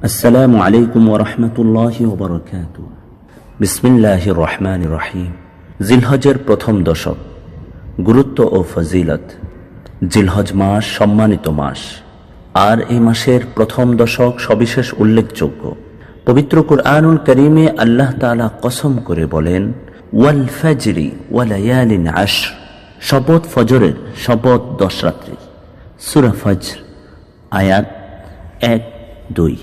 আসসালামু আলাইকুম ওয়া রাহমাতুল্লাহি ওয়া বারাকাতুহু। বিসমিল্লাহির রহমানির রহিম। জিলহজের প্রথম দশক, গুরুত্ব ও ফজিলত। জিলহজ মাস সম্মানিত মাস, আর এই মাসের প্রথম দশক সবিশেষ উল্লেখযোগ্য। পবিত্র কুরআনুল কারীমে আল্লাহ তাআলা কসম করে বলেন, ওয়াল ফাজরি ওয়া লায়ালিন আশর, শপথ ফজরের, শপথ 10 রাত্রি। সূরা ফজর আয়াত 1-2।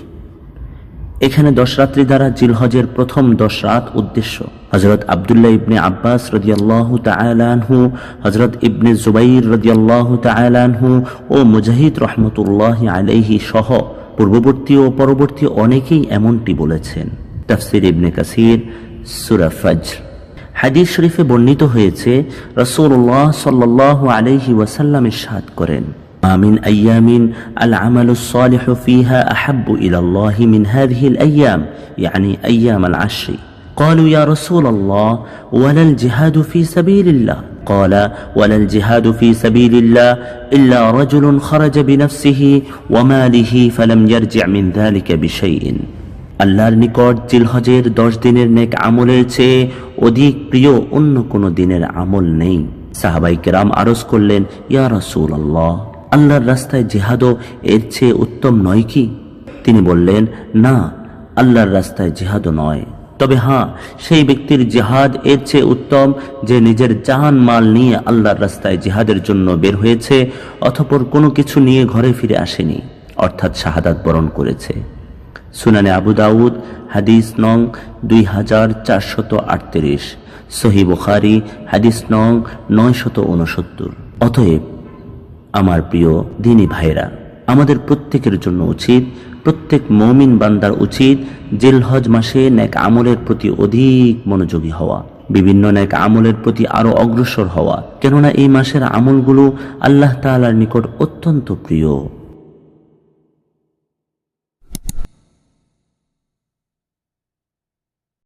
এখানে 10 রাত্রি দ্বারা জিলহজের প্রথম 10 রাত উদ্দেশ্য। হযরত আব্দুল্লাহ ইবনে আব্বাস রাদিয়াল্লাহু তাআলা আনহু, হযরত ইবনে জুবাইর রাদিয়াল্লাহু তাআলা আনহু ও মুজাহিদ রাহমাতুল্লাহি আলাইহি সহ পূর্ববর্তী ও পরবর্তী অনেকেই এমনটি বলেছেন। তাফসীর ইবনে কাসির, সূরা ফজর। হাদিস শরীফে বর্ণিত হয়েছে, রাসূলুল্লাহ সাল্লাল্লাহু আলাইহি ওয়াসাল্লাম ইরশাদ করেন, من أيام العمل الصالح فيها أحب إلى الله من هذه الأيام، يعني أيام العشر. قالوا يا رسول الله ولا الجهاد في سبيل الله؟ قال ولا الجهاد في سبيل الله إلا رجل خرج بنفسه وماله فلم يرجع من ذلك بشيء. আল্লাহর নিকট জিলহজের 10 দিনের নেক আমলের চেয়ে অধিক প্রিয় অন্য কোনো দিনের আমল নেই। সাহাবায়ে কেরাম আরজ করলেন, ইয়া রাসূলুল্লাহ, আল্লাহর রাস্তায় জিহাদও এর চেয়ে উত্তম নয় কি? তিনি বললেন, না, আল্লাহর রাস্তায় জিহাদও নয়, তবে হ্যাঁ, সেই ব্যক্তির জিহাদ এর চেয়ে উত্তম যে নিজের জান মাল নিয়ে আল্লাহর রাস্তায় জিহাদের জন্য বের হয়েছে, অতঃপর কোনো কিছু নিয়ে ঘরে ফিরে আসেনি, অর্থাৎ শাহাদাত বরণ করেছে। সুনানে আবু দাউদ, হাদিস নং 2438, সহিহ বুখারী, হাদিস নং 969। অতএব আমার প্রিয় দ্বীনী ভাইরা, আমাদের প্রত্যেকের জন্য উচিত, প্রত্যেক মুমিন বান্দার উচিত জিলহজ মাসে নেক আমলের প্রতি অধিক মনোযোগী হওয়া, বিভিন্ন নেক আমলের প্রতি আরো অগ্রসর হওয়া, কেননা এই মাসের আমলগুলো আল্লাহ তাআলার নিকট অত্যন্ত প্রিয়।